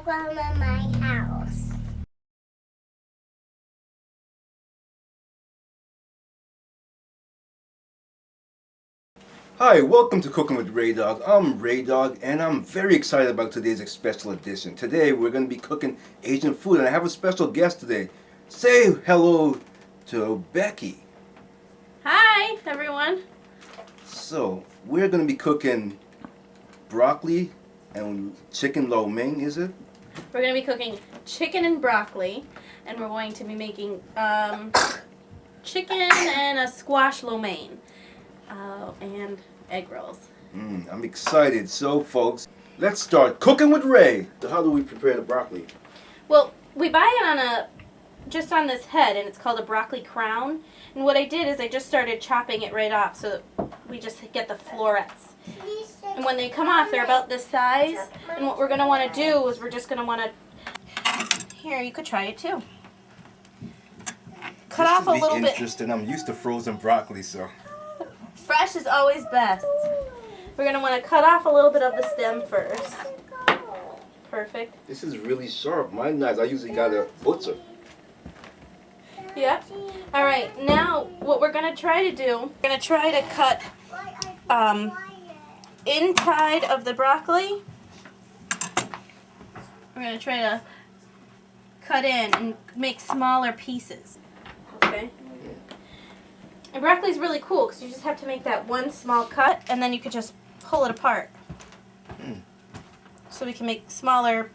welcome to my house. Hi, welcome to Cooking with Reh Dogg. I'm Reh Dogg and I'm very excited about today's special edition. Today we're going to be cooking Asian food and I have a special guest today. Say hello to Becky. Hi everyone. So, we're going to be cooking broccoli and chicken lo mein, is it? We're going to be cooking chicken and broccoli, and we're going to be making chicken and a squash lo mein, and egg rolls. I'm excited. So folks, let's start cooking with Reh. So how do we prepare the broccoli? Well, we buy it on just on this head, and it's called a broccoli crown. And what I did is I just started chopping it right off so that we just get the florets. And when they come off, they're about this size. And what we're going to want to do is we're just going to want to... Here, you could try it too. Cut off a little bit. Interesting. I'm used to frozen broccoli, so... Fresh is always best. We're going to want to cut off a little bit of the stem first. Perfect. This is really sharp. My knives, I usually got a butcher. Yep. All right, now what we're going to try to do, we're going to try to cut inside of the broccoli. We're going to try to cut in and make smaller pieces. Okay. And broccoli's really cool because you just have to make that one small cut and then you could just pull it apart. So we can make smaller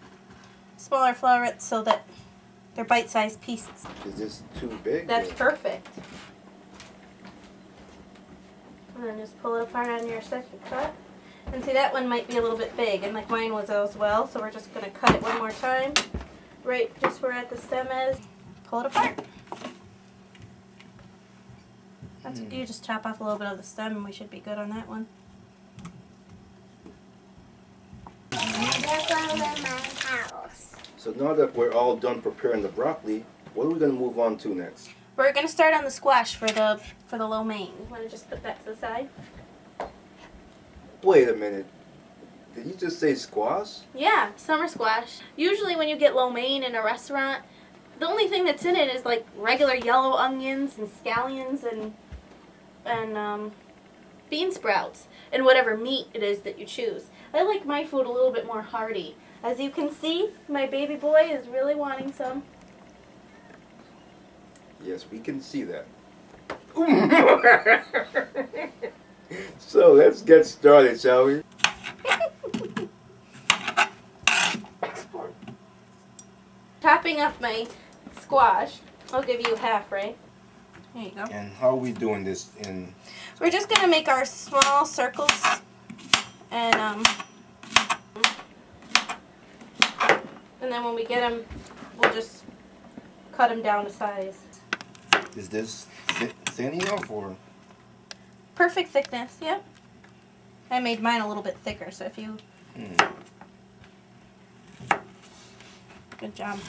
florets so that they're bite-sized pieces. Is this too big? That's perfect. And then just pull it apart on your second cut. And see, that one might be a little bit big, and like mine was as well, so we're just going to cut it one more time. Right just where at the stem is. Pull it apart. That's You just chop off a little bit of the stem and we should be good on that one. Welcome to my house. So now that we're all done preparing the broccoli, what are we going to move on to next? We're going to start on the squash for the lo mein. You want to just put that to the side? Wait a minute. Did you just say squash? Yeah, summer squash. Usually when you get lo mein in a restaurant, the only thing that's in it is like regular yellow onions and scallions and bean sprouts and whatever meat it is that you choose. I like my food a little bit more hearty. As you can see, my baby boy is really wanting some. Yes, we can see that. So let's get started, shall we? Chopping up my squash. I'll give you half, right? There you go. And how are we doing this in... We're just going to make our small circles and then when we get them, we'll just cut them down to size. Is this thin enough or... Perfect thickness, yep. I made mine a little bit thicker, so if you... Good job.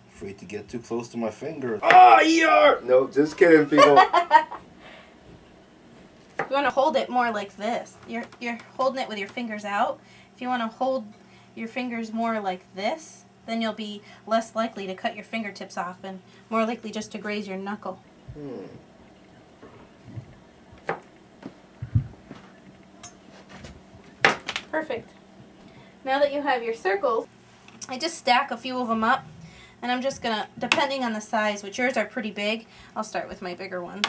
Afraid to get too close to my finger. Oh, yeah! No, just kidding, people. You want to hold it more like this. You're holding it with your fingers out. If you want to hold your fingers more like this, then you'll be less likely to cut your fingertips off and more likely just to graze your knuckle. Perfect. Now that you have your circles, I just stack a few of them up, and I'm just going to, depending on the size, which yours are pretty big, I'll start with my bigger one.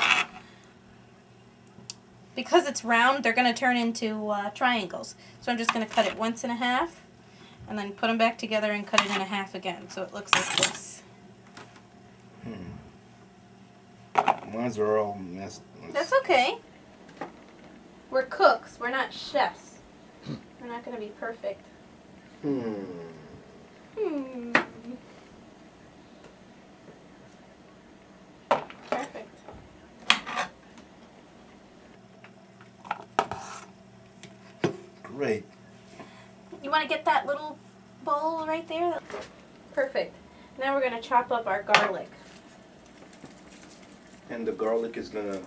Because it's round, they're going to turn into triangles. So I'm just going to cut it once in a half, and then put them back together and cut it in a half again, so it looks like this. Mines are all messed. That's okay. We're cooks. We're not chefs. We're not going to be perfect. Perfect. Great. You want to get that little bowl right there? Perfect. Now we're going to chop up our garlic. And the garlic is gonna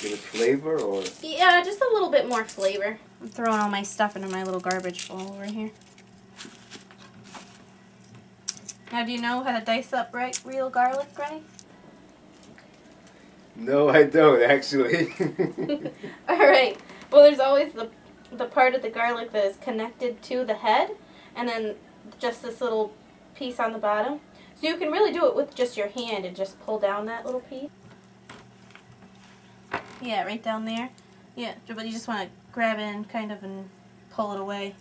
Give it flavor or? Yeah, just a little bit more flavor. I'm throwing all my stuff into my little garbage bowl over here. Now, do you know how to dice up real garlic, Ray? No, I don't actually. All right. Well, there's always the part of the garlic that is connected to the head, and then just this little piece on the bottom. So you can really do it with just your hand and just pull down that little piece. Yeah, right down there. Yeah, but you just want to grab it and kind of and pull it away.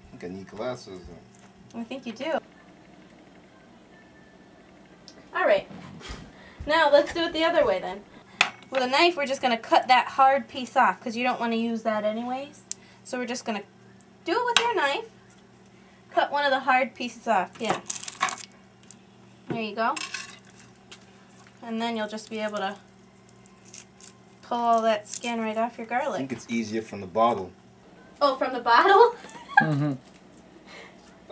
I think I need glasses. I think you do. All right. Now let's do it the other way then. With a knife, we're just going to cut that hard piece off because you don't want to use that anyways. So we're just going to do it with your knife. Cut one of the hard pieces off. Yeah. There you go. And then you'll just be able to pull all that skin right off your I garlic. think it's easier from the bottle. Oh, from the bottle? Mm-hmm.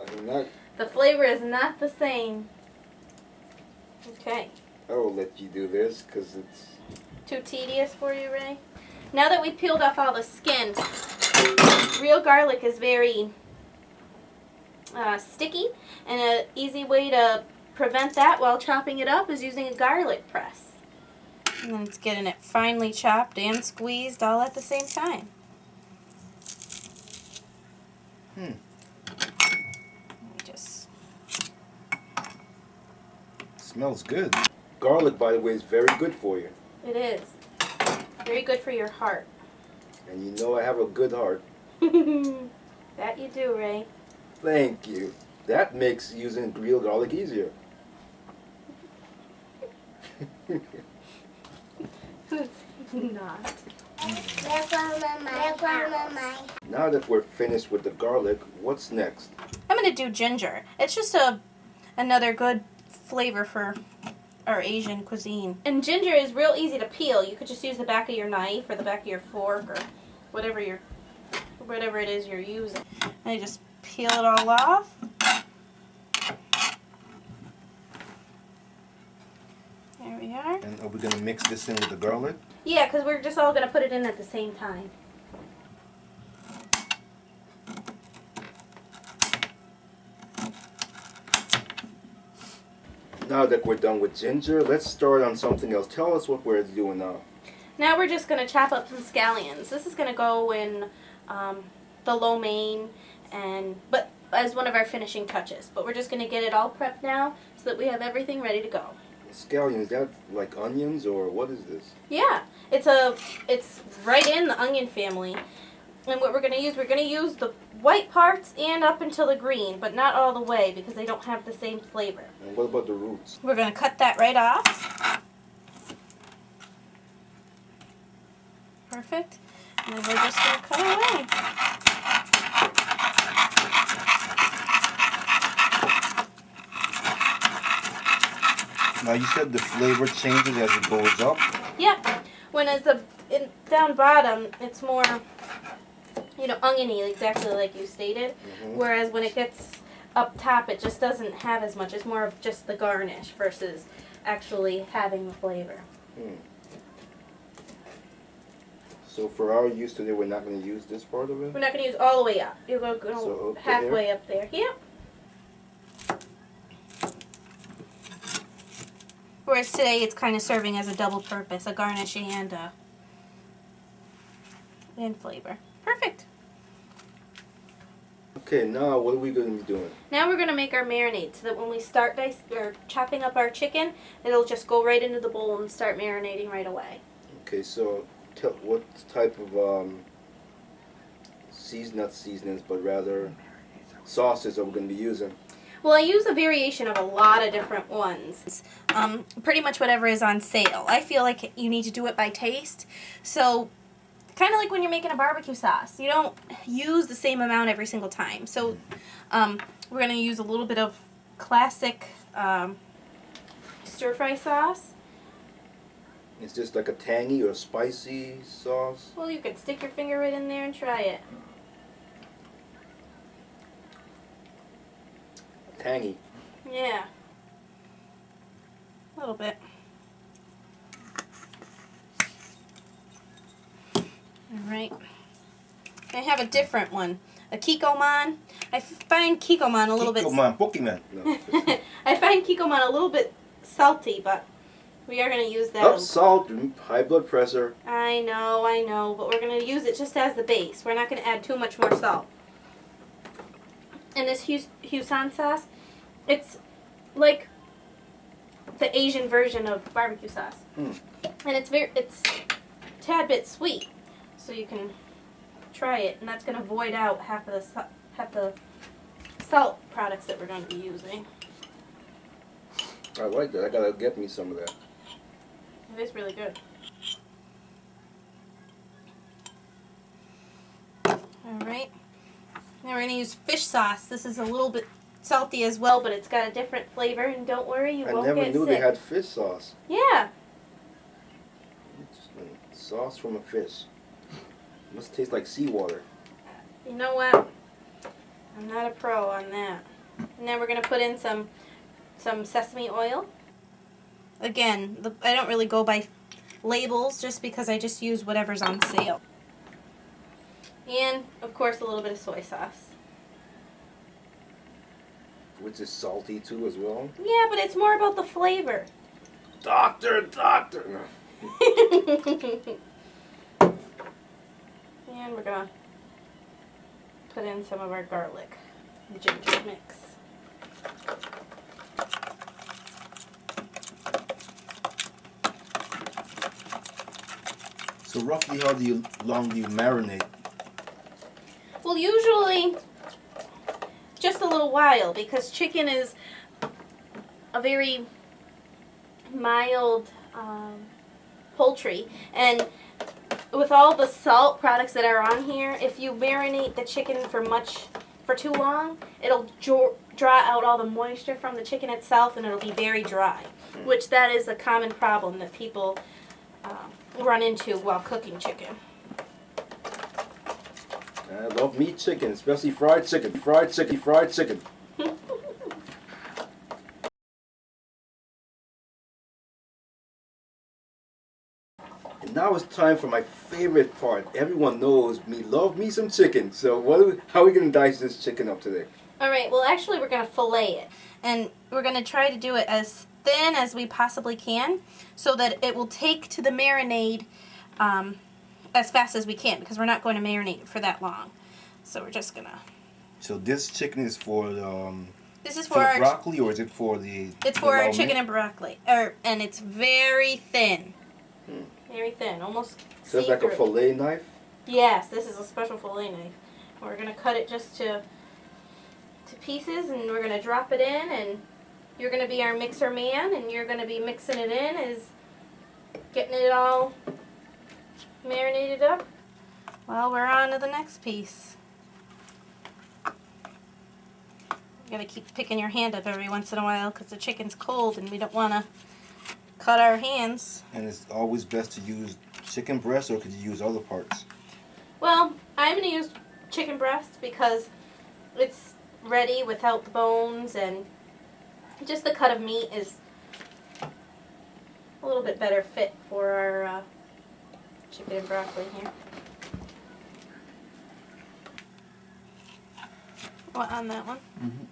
I'm not. The flavor is not the same. Okay. I will let you do this because it's Too tedious for you, Ray? Now that we peeled off all the skin, real garlic is very sticky, and an easy way to prevent that while chopping it up is using a garlic press. And then it's getting it finely chopped and squeezed all at the same time. Just smells good. Garlic, by the way, is very good for you. It is. Very good for your heart. And you know I have a good heart. That you do, Ray. Thank you. That makes using real garlic easier. It's not. Now that we're finished with the garlic, what's next? I'm going to do ginger. It's just another good flavor for our Asian cuisine. And ginger is real easy to peel. You could just use the back of your knife or the back of your fork or whatever it is you're using. And you just peel it all off. There we are. And are we going to mix this in with the garlic? Yeah, because we're just all going to put it in at the same time. Now that we're done with ginger, let's start on something else. Tell us what we're doing now. Now we're just going to chop up some scallions. This is going to go in the lo mein, but as one of our finishing touches. But we're just going to get it all prepped now so that we have everything ready to go. Scallions, is that like onions or what is this? Yeah, it's right in the onion family. And what we're going to use the white parts and up until the green, but not all the way because they don't have the same flavor. And what about the roots? We're going to cut that right off. Perfect. And then we're just going to cut away. Now you said the flavor changes as it goes up. Yep. When it's down bottom, it's more, oniony, exactly like you stated. Mm-hmm. Whereas when it gets up top, it just doesn't have as much. It's more of just the garnish versus actually having the flavor. So for our use today, we're not going to use this part of it? We're not going to use all the way up. You're going to So go up to halfway here? up there. Yep. Whereas today, it's kind of serving as a double purpose, a garnish and flavor. Perfect. Okay, now what are we going to be doing? Now we're going to make our marinade so that when we start chopping up our chicken, it'll just go right into the bowl and start marinating right away. Okay, so what type of not seasonings, but rather sauces are we going to be using? Well, I use a variation of a lot of different ones. Pretty much whatever is on sale. I feel like you need to do it by taste. So, kind of like when you're making a barbecue sauce. You don't use the same amount every single time. So, we're going to use a little bit of classic stir-fry sauce. It's just like a tangy or spicy sauce? Well, you could stick your finger right in there and try it. Tangy. Yeah. A little bit. Alright. I have a different one. A Kikkoman. I find Kikkoman a little Kikkoman, Pokemon. No. I find Kikkoman a little bit salty, but we are going to use that. Not salt, high blood pressure. I know, but we're going to use it just as the base. We're not going to add too much more salt. And this Cuisine sauce, it's like the Asian version of barbecue sauce. Mm. And it's a tad bit sweet, so you can try it, and that's going to void out half the salt products that we're going to be using. I like that. I gotta get me some of that. It is really good. Alright. Now we're going to use fish sauce. This is a little bit salty as well, but it's got a different flavor, and don't worry, you won't get sick. I never knew they had fish sauce. Yeah. Sauce from a fish. Must taste like seawater. You know what? I'm not a pro on that. And then we're going to put in some sesame oil. Again, I don't really go by labels just because I just use whatever's on sale. And, of course, a little bit of soy sauce. Which is salty too as well. Yeah, but it's more about the flavor. Doctor! No. And we're going to put in some of our garlic and ginger mix. So roughly how long do you marinate? Well, usually just a little while, because chicken is a very mild poultry, and with all the salt products that are on here, if you marinate the chicken for too long, it'll draw out all the moisture from the chicken itself, and it'll be very dry, which that is a common problem that people run into while cooking chicken. I love meat chicken, especially fried chicken. Fried chicken. And now it's time for my favorite part. Everyone knows me, love me some chicken. So how are we going to dice this chicken up today? Alright, well actually we're going to fillet it. And we're going to try to do it as thin as we possibly can so that it will take to the marinade as fast as we can, because we're not going to marinate it for that long. So we're just going to... So this chicken is for this is for for our broccoli, or is it for the... It's for our chicken and broccoli. And it's very thin. Very thin, almost So it's like a fillet knife? Yes, this is a special fillet knife. We're going to cut it just to pieces, and we're going to drop it in, and you're going to be our mixer man, and you're going to be mixing it in, as getting it all marinated up. Well, we're on to the next piece. You got to keep picking your hand up every once in a while because the chicken's cold and we don't want to cut our hands. And it's always best to use chicken breast, or could you use other parts? Well, I'm going to use chicken breast because it's ready without the bones, and just the cut of meat is a little bit better fit for our chicken and broccoli here. What on that one? Mm-hmm.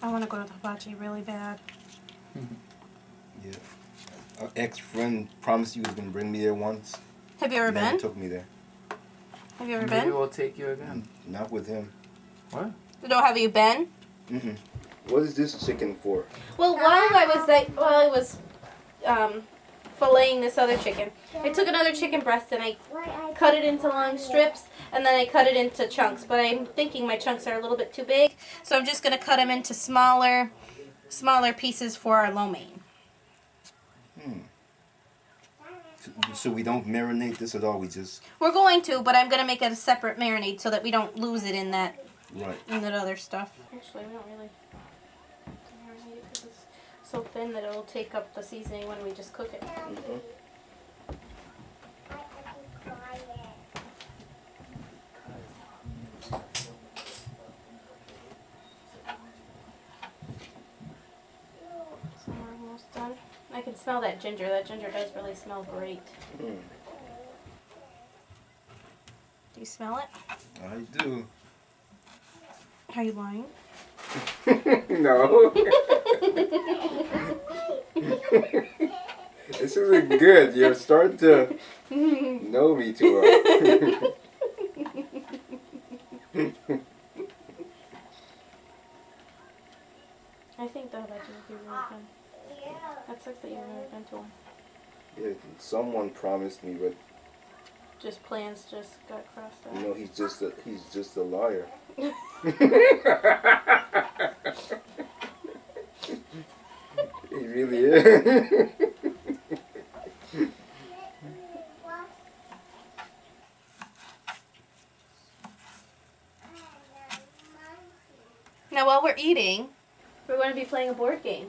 I want to go to Hibachi really bad. Yeah. An ex-friend promised he was going to bring me there once. Have you ever Never been? took me there. Have you ever Maybe been? we'll take you again. Not with him. What? No, have you been? Mm-mm. What is this chicken for? Well, while I was filleting this other chicken, I took another chicken breast and I cut it into long strips, and then I cut it into chunks. But I'm thinking my chunks are a little bit too big, so I'm just going to cut them into smaller pieces for our lo mein. So we don't marinate this at all. We're going to, but I'm going to make it a separate marinade so that we don't lose it in that other stuff. Actually, we don't really marinate it because it's so thin that it'll take up the seasoning when we just cook it. Mm-hmm. can smell that ginger. That ginger does really smell great. Mm. Do you smell it? I do. Are you lying? No. This isn't good. You're starting to know me too well. I think that would be really fun. That sucks that you've never been to one. Yeah, someone promised me, but Just plans just got crossed out. you know, he's just a liar. He really is. Now while we're eating, we're going to be playing a board game.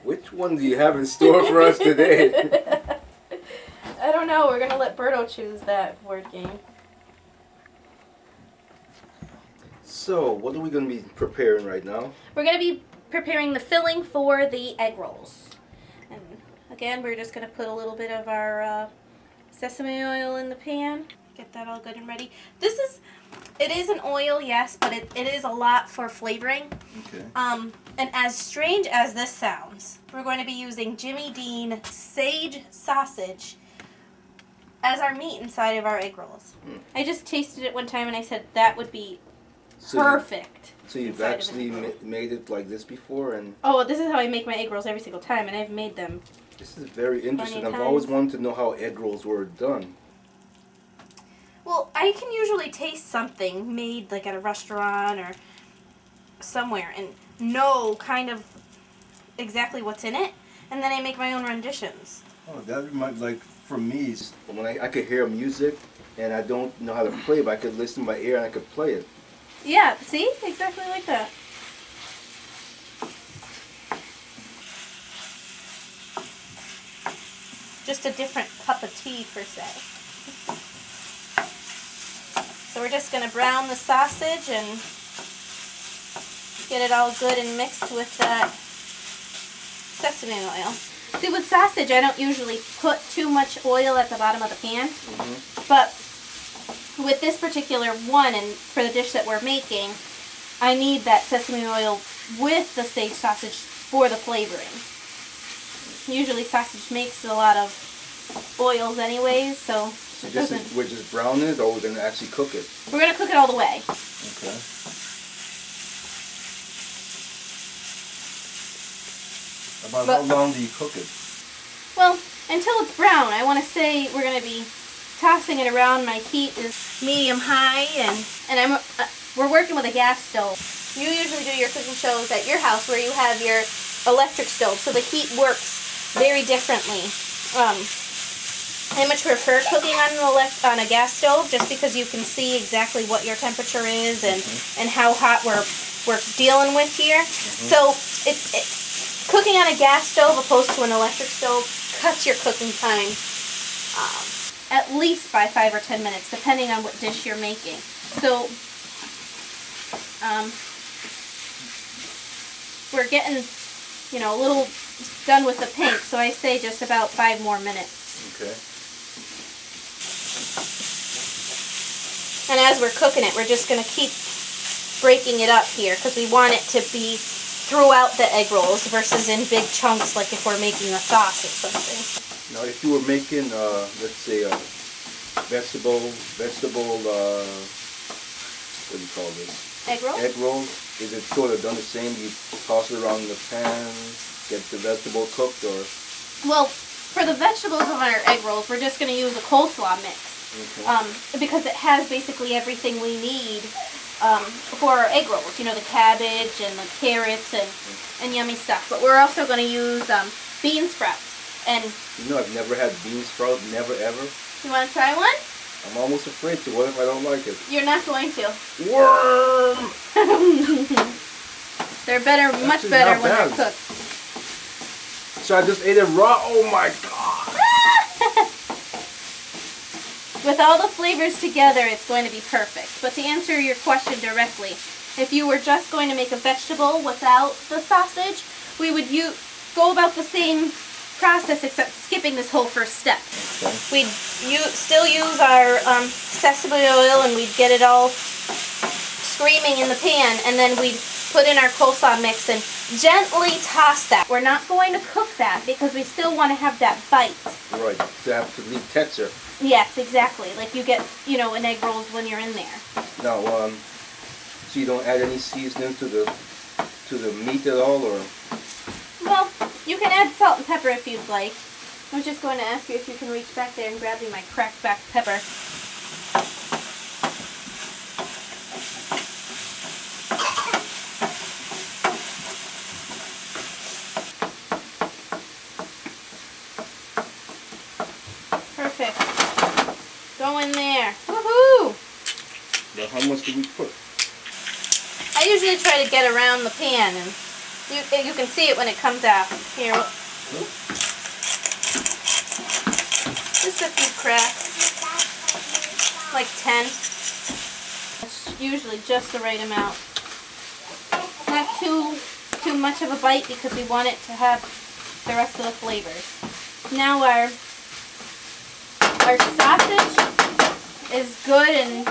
Which one do you have in store for us today? I don't know. We're going to let Berto choose that board game. So, what are we going to be preparing right now? We're going to be preparing the filling for the egg rolls. And again, we're just going to put a little bit of our sesame oil in the pan. Get that all good and ready. It is an oil, yes, but it is a lot for flavoring. Okay. And as strange as this sounds, we're going to be using Jimmy Dean sage sausage as our meat inside of our egg rolls. Mm. I just tasted it one time and I said that would be perfect. So you've actually made it like this before, and oh, this is how I make my egg rolls every single time, and I've made them. this is very interesting. I've times. always wanted to know how egg rolls were done. Well, I can usually taste something made like at a restaurant or somewhere and know kind of exactly what's in it, and then I make my own renditions. Oh, that reminds, like, for me, when I could hear music and I don't know how to play, but I could listen by ear and I could play it. Yeah, see? Exactly like that. Just a different cup of tea, per se. So we're just going to brown the sausage and get it all good and mixed with that sesame oil. See, with sausage, I don't usually put too much oil at the bottom of the pan, but with this particular one, and for the dish that we're making, I need that sesame oil with the sage sausage for the flavoring. Usually sausage makes a lot of oils anyways, so it doesn't... We're just browning it, or we're going to actually cook it? We're going to cook it all the way. Okay. About how long do you cook it? Well, until it's brown. I want to say we're going to be tossing it around. My heat is medium-high, and we're working with a gas stove. You usually do your cooking shows at your house where you have your electric stove, so the heat works very differently. I much prefer cooking on a gas stove just because you can see exactly what your temperature is and how hot we're dealing with here. So cooking on a gas stove opposed to an electric stove cuts your cooking time at least by 5 or 10 minutes, depending on what dish you're making. So we're getting, a little done with the pink, so I say just about 5 more minutes. Okay. And as we're cooking it, we're just going to keep breaking it up here because we want it to be throughout the egg rolls versus in big chunks like if we're making a sauce or something. Now, if you were making, let's say, a vegetable, what do you call this? Egg roll? Egg rolls. Is it sort of done the same? You toss it around in the pan, get the vegetable cooked, or? Well, for the vegetables of our egg rolls, we're just going to use a coleslaw mix. Okay. Because it has basically everything we need for our egg rolls. The cabbage and the carrots and yummy stuff. But we're also going to use bean sprouts. And I've never had bean sprout, never ever. you want to try one? I'm almost afraid to. What if I don't like it? You're not going to. Worm! They're better, much better when they're cooked. So I just ate it raw? Oh my god! With all the flavors together, it's going to be perfect. But to answer your question directly, if you were just going to make a vegetable without the sausage, we would go about the same process except skipping this whole first step. Okay. We'd still use our sesame oil, and we'd get it all screaming in the pan, and then we'd put in our coleslaw mix and gently toss that. We're not going to cook that because we still want to have that bite. Right, to have to leave texture. Yes, exactly. Like you get, you know, in egg rolls when you're in there. Now, so you don't add any seasoning to the meat at all, or? Well, you can add salt and pepper if you'd like. I was just going to ask you if you can reach back there and grab me my cracked back pepper. Perfect. Go in there. Woohoo! Now, how much do we put? I usually try to get around the pan, and you can see it when it comes out. Here, just a few cracks, like 10. That's usually just the right amount. Not too much of a bite because we want it to have the rest of the flavors. Now our sausage is good and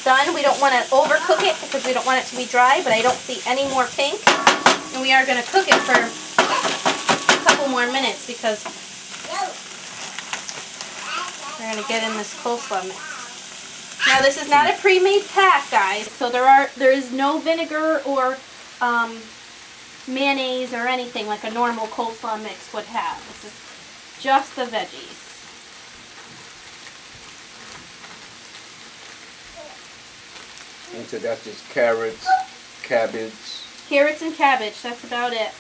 done. We don't want to overcook it because we don't want it to be dry, but I don't see any more pink. And we are going to cook it for a couple more minutes because we're going to get in this coleslaw mix. Now this is not a pre-made pack, guys, so there is no vinegar or mayonnaise or anything like a normal coleslaw mix would have. This is just the veggies. And so that's just carrots, cabbage. Carrots and cabbage, that's about it.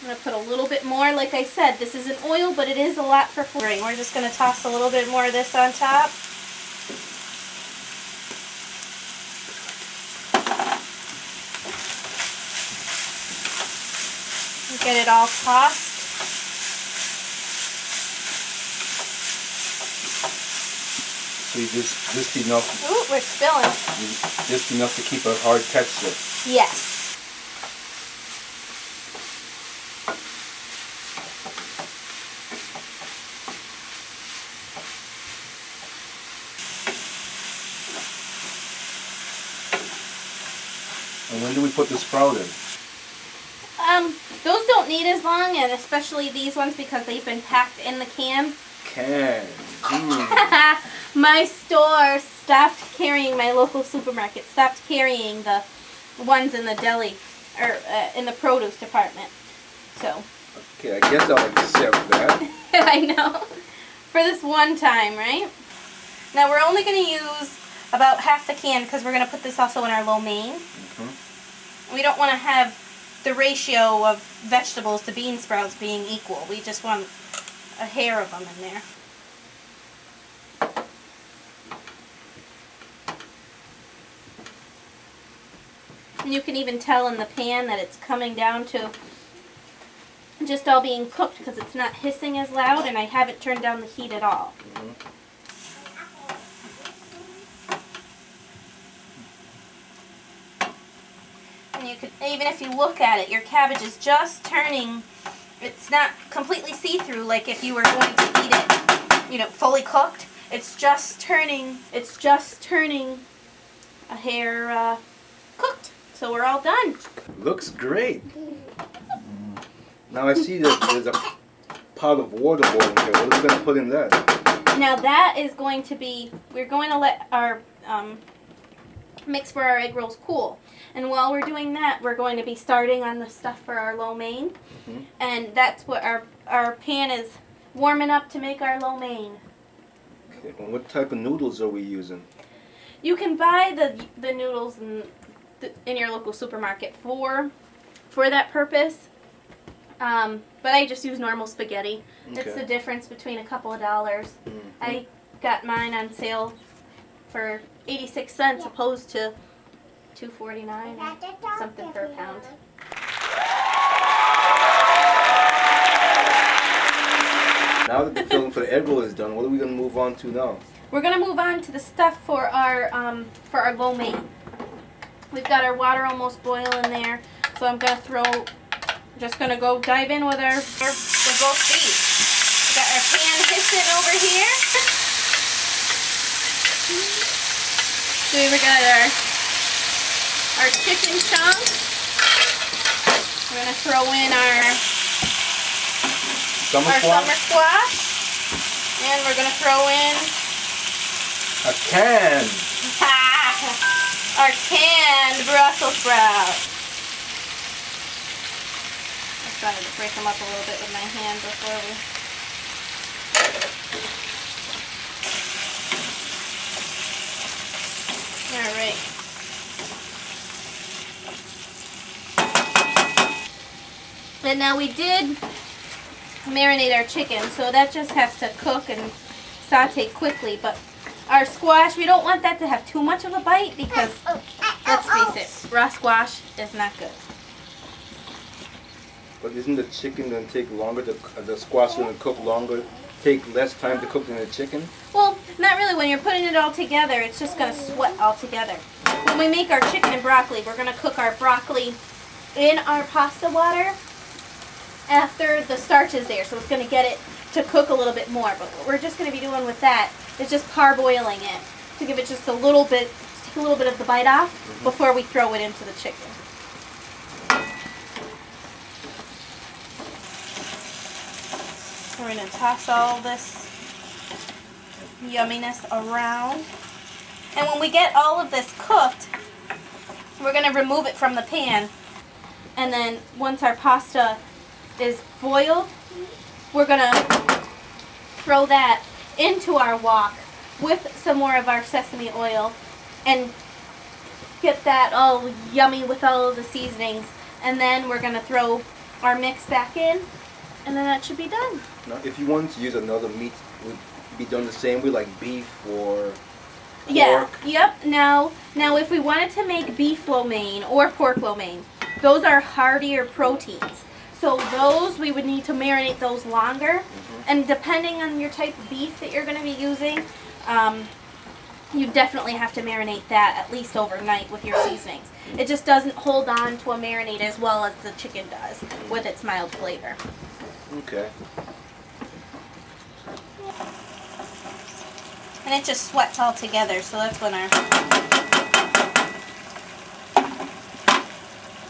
I'm going to put a little bit more. Like I said, this isn't oil, but it is a lot for flavoring. We're just going to toss a little bit more of this on top. And get it all tossed. So you just enough. Ooh, we're spilling. Just enough to keep a hard texture. Yes. And when do we put the sprout in? Those don't need as long, and especially these ones because they've been packed in the can. My store stopped carrying, my local supermarket stopped carrying the ones in the deli, or in the produce department. So. Okay, I guess I'll accept that. I know. For this one time, right? Now we're only going to use about half the can because we're going to put this also in our lo mein. Mm-hmm. We don't want to have the ratio of vegetables to bean sprouts being equal. We just want a hair of them in there. And you can even tell in the pan that it's coming down to just all being cooked because it's not hissing as loud, and I haven't turned down the heat at all. Mm-hmm. And you could, even if you look at it, your cabbage is just turning, it's not completely see-through like if you were going to eat it, you know, fully cooked. It's just turning a hair cooked. So we're all done. Looks great. Now I see that there's a pot of water boiling here. What are we going to put in that? Now that is going to be, we're going to let our mix for our egg rolls cool. And while we're doing that, we're going to be starting on the stuff for our lo mein. Mm-hmm. And that's what our pan is warming up to make our lo mein. Okay. And what type of noodles are we using? You can buy the noodles in your local supermarket for that purpose. But I just use normal spaghetti. Okay. It's the difference between a couple of dollars. Mm-hmm. I got mine on sale for 86 cents opposed to $2.49 or something per pound. Now that the filling for the egg roll is done, what are we going to move on to now? We're going to move on to the stuff for our lo mein. We've got our water almost boiling there, so I'm gonna just gonna go dive in with with both feet. We got our pan hissing over here. So we got our chicken chunks. We're gonna throw in our summer squash, and we're gonna throw in a can. Our canned Brussels sprouts. I started to break them up a little bit with my hand before we. All right. And now we did marinate our chicken, so that just has to cook and saute quickly. But our squash, we don't want that to have too much of a bite because, let's face it, raw squash is not good. But isn't the chicken going to take longer, the squash going to cook longer, take less time to cook than the chicken? Well, not really. When you're putting it all together, it's just going to sweat all together. When we make our chicken and broccoli, we're going to cook our broccoli in our pasta water after the starch is there, so it's going to get it to cook a little bit more. But what we're just going to be doing with that is just parboiling it to give it just a little bit, take a little bit of the bite off before we throw it into the chicken. We're going to toss all this yumminess around. And when we get all of this cooked, we're going to remove it from the pan. And then once our pasta is boiled, we're going to throw that into our wok with some more of our sesame oil and get that all yummy with all of the seasonings. And then we're going to throw our mix back in, and then that should be done. Now, if you wanted to use another meat, would it be done the same way, like beef or pork? Yeah, yep. Now if we wanted to make beef lo mein or pork lo mein, those are heartier proteins. So those, we would need to marinate those longer. And depending on your type of beef that you're going to be using, you definitely have to marinate that at least overnight with your seasonings. It just doesn't hold on to a marinade as well as the chicken does with its mild flavor. Okay. And it just sweats all together, so that's when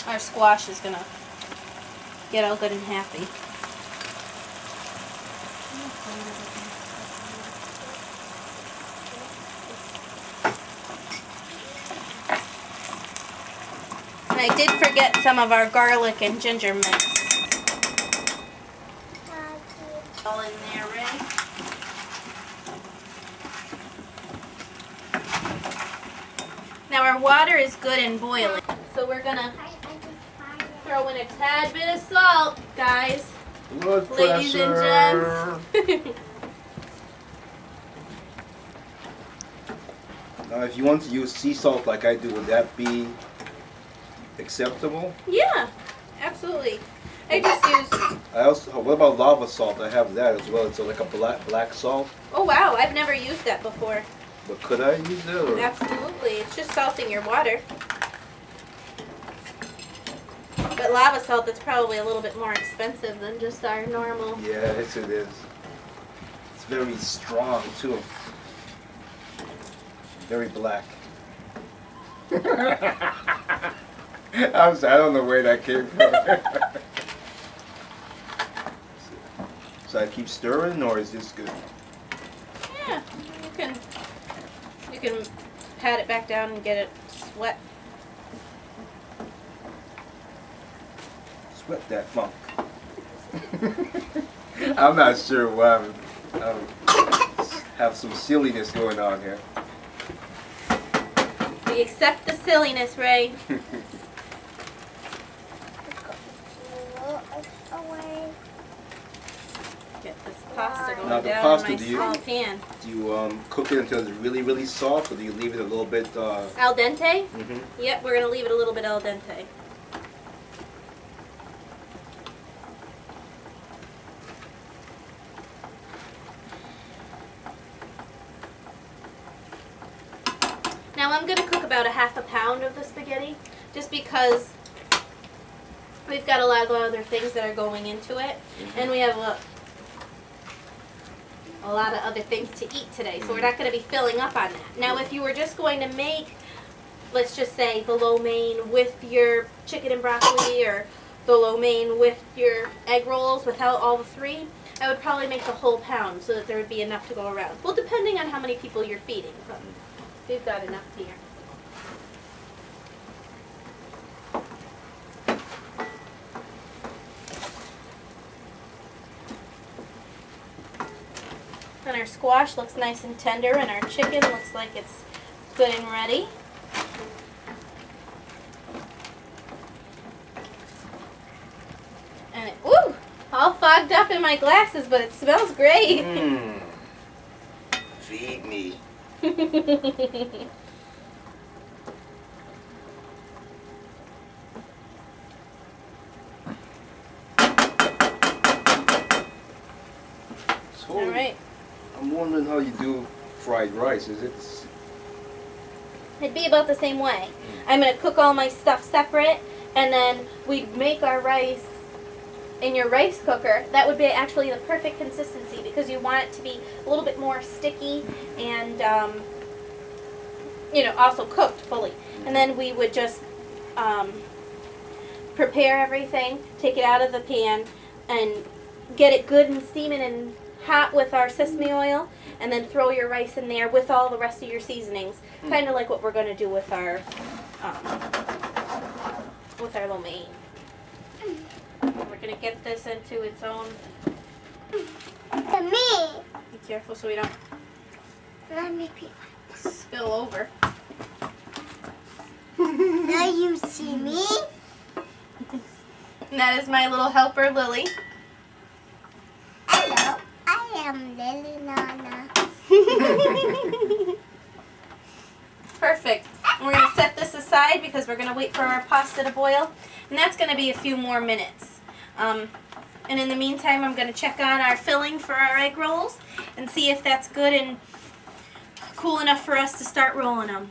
our squash is going to get all good and happy. And I did forget some of our garlic and ginger mix. All in there, Ray. Now our water is good and boiling, so we're gonna throw in a tad bit of salt, guys. Blood Ladies pressure. and gents. Now, if you want to use sea salt like I do, would that be acceptable? Yeah, absolutely. I just use. I also. What about lava salt? I have that as well. It's like a black salt. Oh wow, I've never used that before. But could I use it? Or? Absolutely, it's just salting your water. But lava salt, that's probably a little bit more expensive than just our normal. Yes, it is. It's very strong too. Very black. I'm sorry, I don't know where that came from. So I keep stirring, or is this good? Yeah, you can pat it back down and get it sweat. Sweat that funk. I'm not sure why I have some silliness going on here. We accept the silliness, Ray. Get this pasta going Now the down pasta, in my do you- small pan. Do you cook it until it's really, really soft, or do you leave it a little bit? Al dente? Mhm. Yep, we're going to leave it a little bit al dente. Now I'm going to cook about a half a pound of the spaghetti, just because we've got a lot of other things that are going into it, and we have a lot of other things to eat today, so we're not going to be filling up on that. Now, if you were just going to make, let's just say, the lo mein with your chicken and broccoli, or the lo mein with your egg rolls without all the three, I would probably make the whole pound so that there would be enough to go around. Well, depending on how many people you're feeding, but we've got enough here. And our squash looks nice and tender, and our chicken looks like it's good and ready. And it, woo, all fogged up in my glasses, but it smells great. Feed me. So, All right. I'm wondering how you do fried rice. Is it? It'd be about the same way. I'm going to cook all my stuff separate, and then we'd make our rice in your rice cooker. That would be actually the perfect consistency, because you want it to be a little bit more sticky and, also cooked fully. And then we would just prepare everything, take it out of the pan, and get it good and steaming and hot with our sesame oil, and then throw your rice in there with all the rest of your seasonings, kind of like what we're going to do with our lo mein. We're going to get this into its own. To me. Be careful so we don't Let me be. spill over. Now you see me. And that is my little helper, Lily. Hello, I am Lily Nana. Perfect. And we're going to set this aside because we're going to wait for our pasta to boil. And that's going to be a few more minutes. And in the meantime, I'm going to check on our filling for our egg rolls and see if that's good and cool enough for us to start rolling them.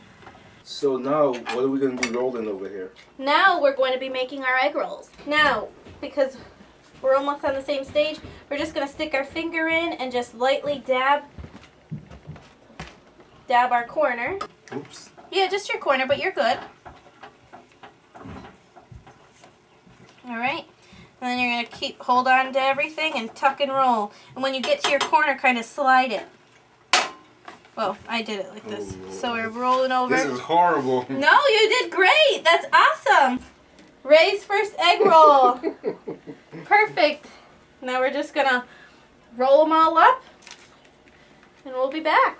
So now, what are we going to be rolling over here? Now we're going to be making our egg rolls. Now, because we're almost on the same stage, we're just going to stick our finger in and just lightly dab our corner. Oops. Yeah, just your corner, but you're good. Alright. And then you're going to hold on to everything and tuck and roll. And when you get to your corner, kind of slide it. Well, I did it like this. So we're rolling over. This is horrible. No, you did great. That's awesome. Ray's first egg roll. Perfect. Now we're just going to roll them all up, and we'll be back.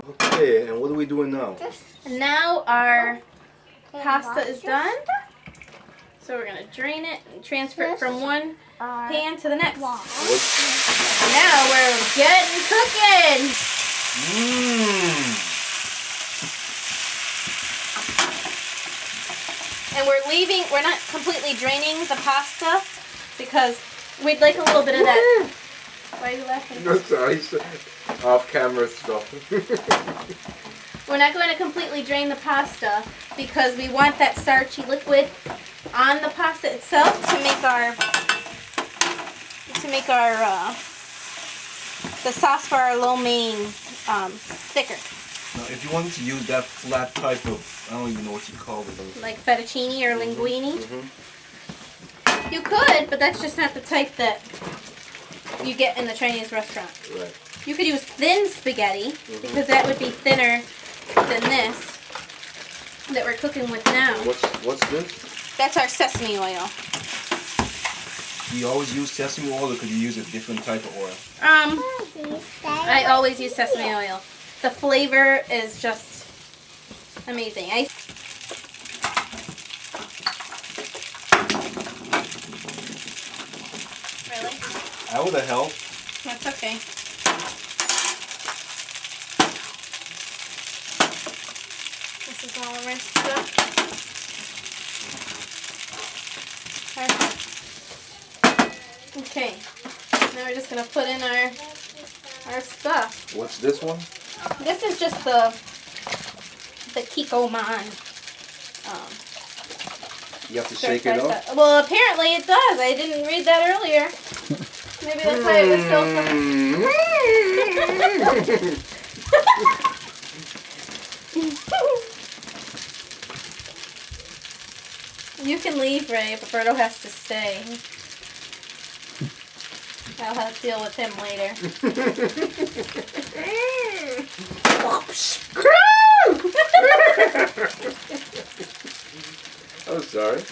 Okay, and what are we doing now? And now our pasta is done. So we're going to drain it and transfer it from one pan to the next. Now we're getting cooking. And we're not completely draining the pasta because we'd like a little bit of that. Why are you laughing? No, sorry. Off camera stuff. We're not going to completely drain the pasta because we want that starchy liquid on the pasta itself to make the sauce for our lo mein thicker. Now, if you wanted to use that flat type of, I don't even know what you call it. Like fettuccine or linguine. You could, but that's just not the type that you get in the Chinese restaurant. Right. You could use thin spaghetti because that would be thinner than this that we're cooking with now. What's this? That's our sesame oil. Do you always use sesame oil, or could you use a different type of oil? I always use sesame oil. The flavor is just amazing. Really? I would have helped. That's okay. This is all rinsed up. Our Okay, now we're just gonna put in our stuff. What's this one? This is just the Kikkoman. You have to shake it up? Well, apparently it does. I didn't read that earlier. Maybe that's why it was so You can leave, Ray, but Berto has to stay. I'll have to deal with him later. I'm sorry.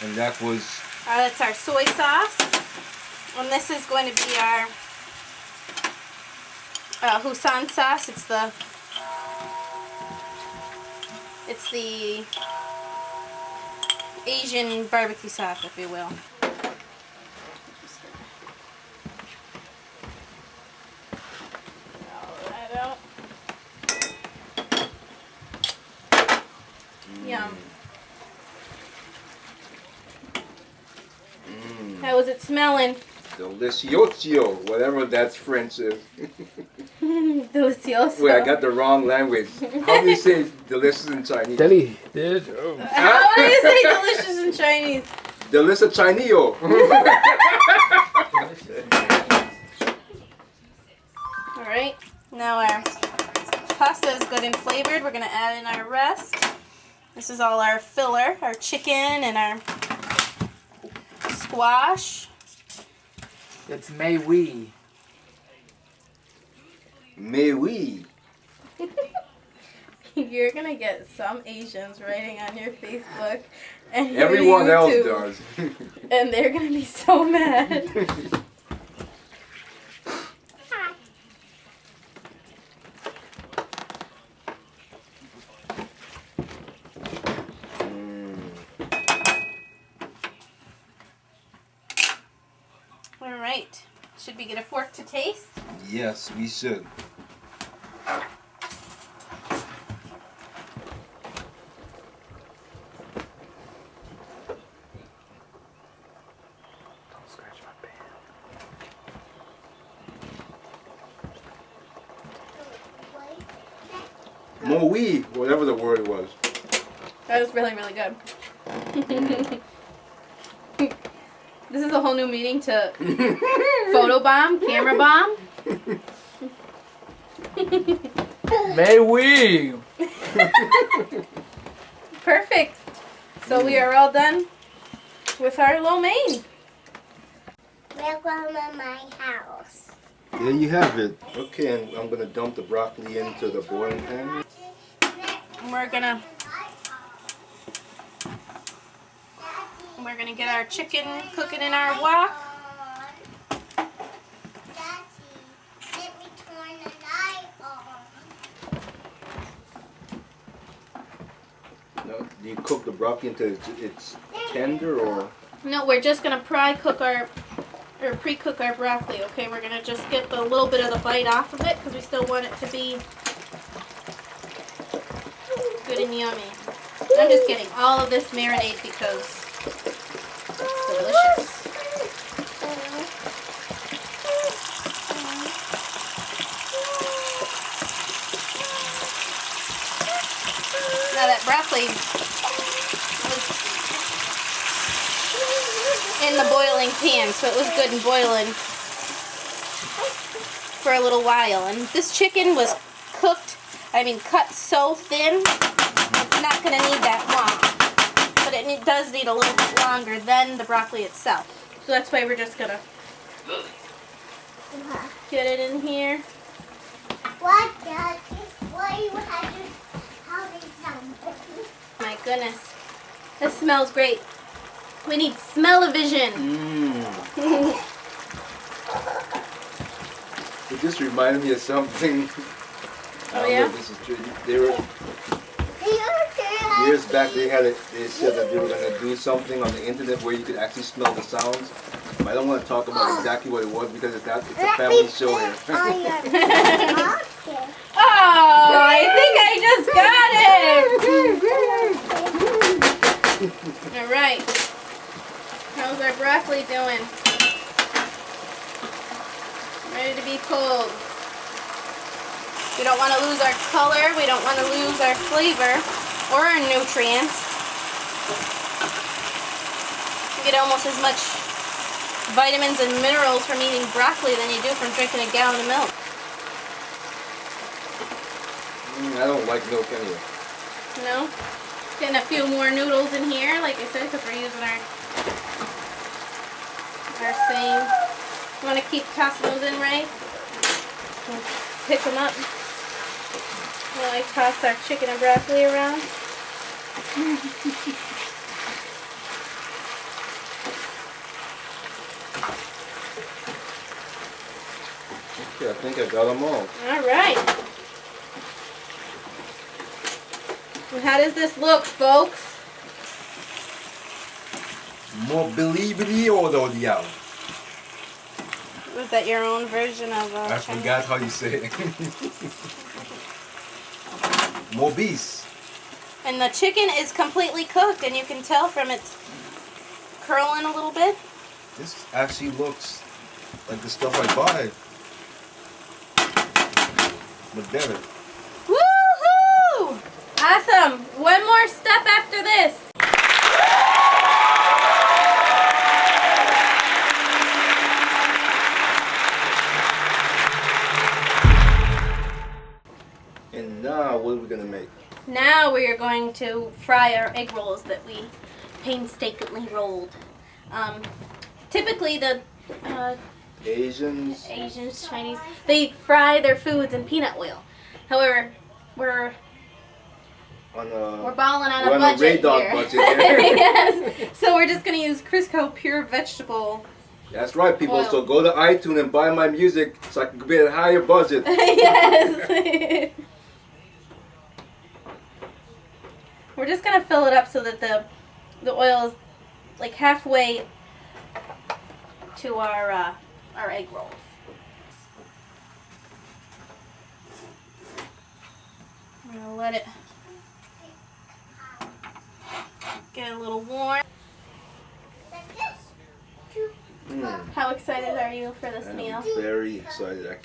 And that was... That's our soy sauce. And this is going to be our Cuisine sauce. It's the Asian barbecue sauce, if you will. Yum. How is it smelling? Delicioso, whatever that French is. Delicioso. Wait, I got the wrong language. How do you say delicious in Chinese? Deli. How do you say delicious in Chinese? Delicious Chinese. Alright, now our pasta is good and flavored. We're going to add in our rest. This is all our filler, our chicken and our squash. It's May we. Mais oui. You're going to get some Asians writing on your Facebook. And Everyone your else YouTube, does. And they're going to be so mad. Alright. Should we get a fork to taste? Yes, we should. Don't scratch my pan. Moi oui, whatever the word was. That was really, really good. This is a whole new meaning to photo bomb, camera bomb. May we. Perfect. So we are all done with our lo mein. Welcome to my house. There you have it. Okay, and I'm going to dump the broccoli into the boiling pan. And we're gonna get our chicken cooking in our wok. Now, do you cook the broccoli until it's tender, or? No, we're just gonna pre-cook our broccoli. Okay, we're gonna just get the little bit of the bite off of it because we still want it to be good and yummy. I'm just getting all of this marinade because it's delicious. Now that broccoli was in the boiling pan, so it was good and boiling for a little while. And this chicken was cut so thin, it's not going to need that long. But it does need a little bit longer than the broccoli itself. So that's why we're just going to get it in here. What does why you have to how they sound? My goodness. This smells great. We need smell-o-vision. It just reminded me of something. Oh, yeah? This is true. They were, years back, they said that they were going to do something on the internet where you could actually smell the sounds. But I don't want to talk about exactly what it was because it's a family show here. Oh, I think I just got it. Alright. How's our broccoli doing? Ready to be cold. We don't want to lose our color. We don't want to lose our flavor or our nutrients. You get almost as much vitamins and minerals from eating broccoli than you do from drinking a gallon of milk. I don't like milk anyway. No? Getting a few more noodles in here, like I said, because we're using our same. You want to keep tossing those in, right? Pick them up while I toss our chicken and broccoli around. Okay, I think I got them all. All right. And how does this look, folks? Mobilibili ododia. Was that your own version of I forgot how you say it. Mobis. And the chicken is completely cooked, and you can tell from its curling a little bit. This actually looks like the stuff I buy. But better. Woohoo! Awesome! One more step after this. And now, what are we gonna make? Now we are going to fry our egg rolls that we painstakingly rolled. Typically the Asians. Asians, Chinese, they fry their foods in peanut oil. However, we're balling on a budget Reh Dogg here. budget here. Yes. So we're just going to use Crisco pure vegetable. That's right, people. Oil. So go to iTunes and buy my music so I can get a higher budget. Yes. We're just going to fill it up so that the oil is like halfway to our egg rolls. I'm going to let it get a little warm. How excited are you for this meal? I'm very excited. I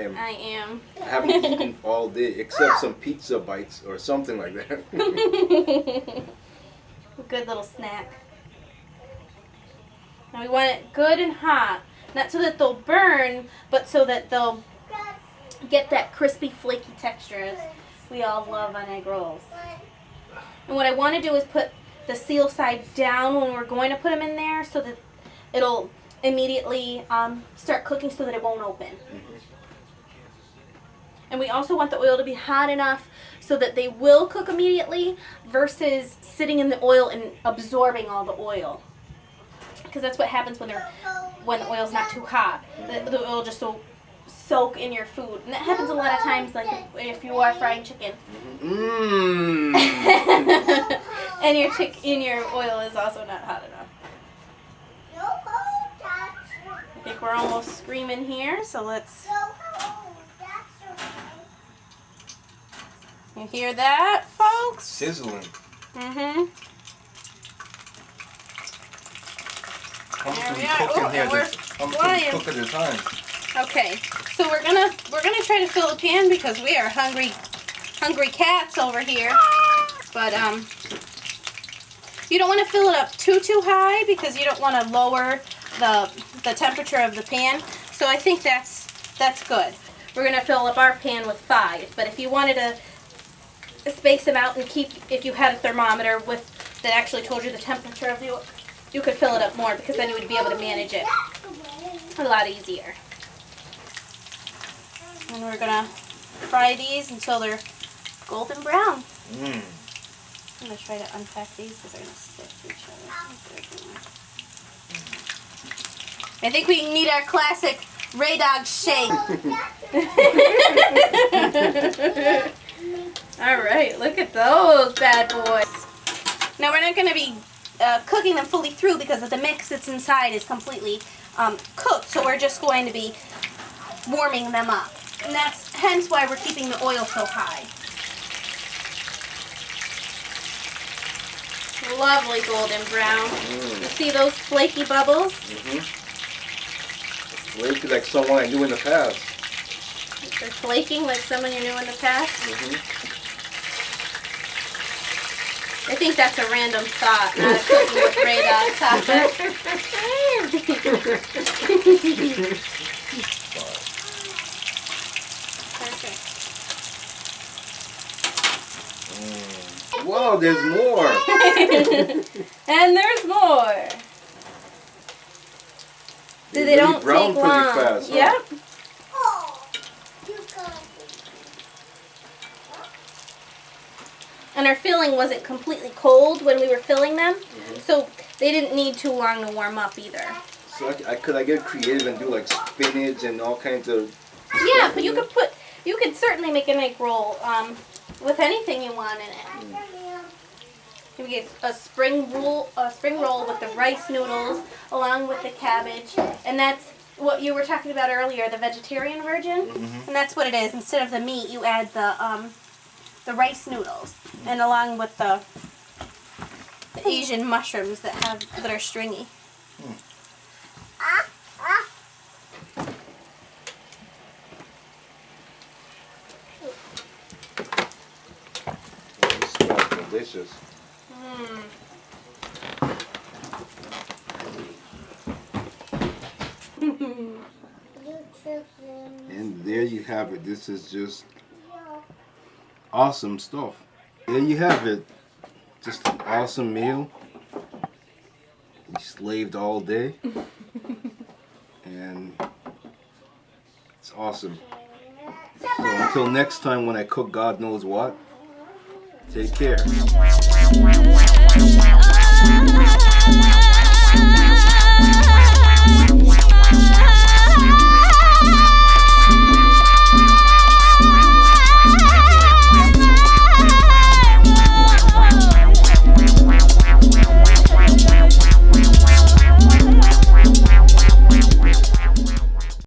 am. I haven't eaten all day except some pizza bites or something like that. A good little snack. And we want it good and hot. Not so that they'll burn, but so that they'll get that crispy, flaky texture as we all love on egg rolls. And what I want to do is put the seal side down when we're going to put them in there so that it'll immediately start cooking so that it won't open. And we also want the oil to be hot enough so that they will cook immediately versus sitting in the oil and absorbing all the oil. Because that's what happens when the oil's not too hot. The oil just will soak in your food. And that happens a lot of times, like if you are frying chicken. And your oil is also not hot enough. I think we're almost screaming here, so let's... You hear that, folks? Sizzling. Mm-hmm. How much There do we we are. cook Oh, in here? and we're How much do we flying. cook at a time? Okay, so we're gonna try to fill the pan because we are hungry cats over here. But you don't want to fill it up too high because you don't want to lower the temperature of the pan. So I think that's good. We're gonna fill up our pan with 5, but if you wanted to space them out and if you had a thermometer that actually told you the temperature of the oil, you could fill it up more because then you would be able to manage it a lot easier. And we're gonna fry these until they're golden brown. I'm gonna try to unpack these because they're gonna stick to each other. I think we need our classic Reh Dogg shake. All right, look at those bad boys. Now we're not gonna be cooking them fully through because the mix that's inside is completely cooked. So we're just going to be warming them up. And that's hence why we're keeping the oil so high. lovely golden brown. You see those flaky bubbles? Flaky like someone I knew in the past. They're flaking like someone you knew in the past? I think that's a random thought, not a cooking with Reh Dogg topic. Perfect. Wow, there's more. And there's more. So they don't brown take pretty long. fast, huh? Yep. Oh, you got it. And our filling wasn't completely cold when we were filling them, so they didn't need too long to warm up either. So could I get creative and do like spinach and all kinds of... Yeah, but you could certainly make an egg roll with anything you want in it. You can get a spring roll with the rice noodles along with the cabbage, and that's what you were talking about earlier, the vegetarian version. And that's what it is. Instead of the meat, you add the rice noodles, and along with the Asian mushrooms that are stringy. It smells delicious. And there you have it. This is just awesome stuff. There you have it. Just an awesome meal. We slaved all day. And it's awesome. So until next time when I cook God knows what, take care.